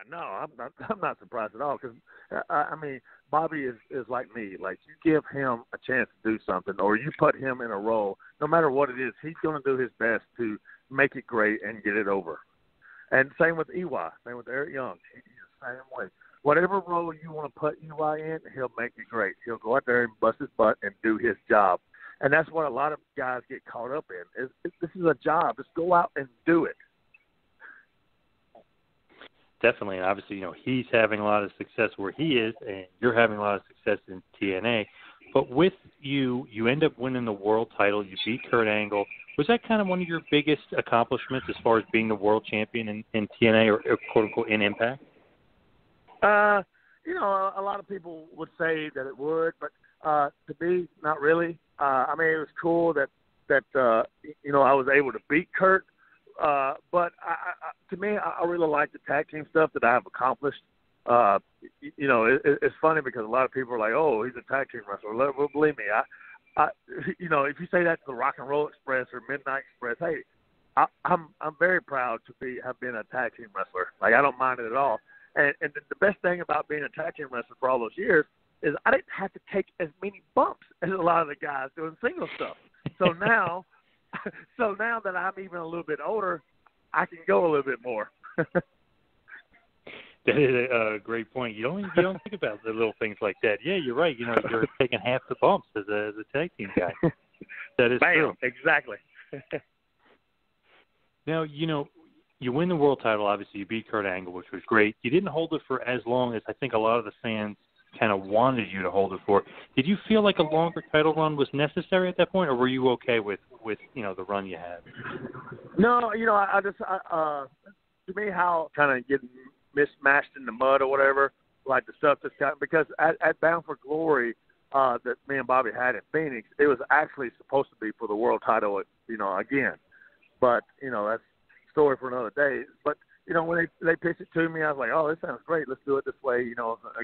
No, I'm not. I'm not surprised at all because I mean, Bobby is like me. Like you give him a chance to do something, or you put him in a role. No matter what it is, he's going to do his best to make it great and get it over. And same with EY, same with Eric Young. He's the same way. Whatever role you want to put EY in, he'll make it great. He'll go out there and bust his butt and do his job. And that's what a lot of guys get caught up in. This is a job. Just go out and do it. Definitely. And obviously, he's having a lot of success where he is, and you're having a lot of success in TNA. But with you end up winning the world title. You beat Kurt Angle. Was that kind of one of your biggest accomplishments as far as being the world champion in TNA or quote-unquote in Impact? A lot of people would say that it would, but to me, not really. I mean, it was cool that I was able to beat Kurt. But to me, I really like the tag team stuff that I have accomplished. It's funny because a lot of people are like, "Oh, he's a tag team wrestler." Well, believe me, if you say that to the Rock and Roll Express or Midnight Express, hey, I'm very proud to have been a tag team wrestler. Like I don't mind it at all. And the best thing about being a tag team wrestler for all those years is I didn't have to take as many bumps as a lot of the guys doing single stuff. So now that I'm even a little bit older, I can go a little bit more. That is a great point. You don't think about the little things like that. Yeah, you're right. You're taking half the bumps as a tag team guy. That is Bam, true. Exactly. Now, you win the world title. Obviously, you beat Kurt Angle, which was great. You didn't hold it for as long as I think a lot of the fans kind of wanted you to hold it for. Did you feel like a longer title run was necessary at that point, or were you okay with the run you had? No, to me, how kind of getting mismatched in the mud or whatever, like the stuff that's got, because at Bound for Glory that me and Bobby had in Phoenix, it was actually supposed to be for the world title, again. But, that's a story for another day. But, when they pitched it to me, I was like, oh, this sounds great. Let's do it this way.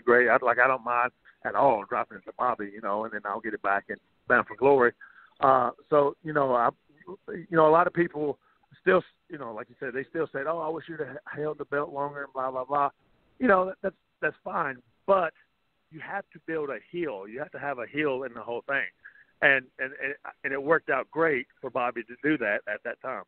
Great. I don't mind at all dropping it to Bobby, and then I'll get it back in Bound for Glory. A lot of people still, like you said, they still said, oh, I wish you'd have held the belt longer and blah, blah, blah. That's fine. But you have to build a heel. You have to have a heel in the whole thing. And it worked out great for Bobby to do that at that time.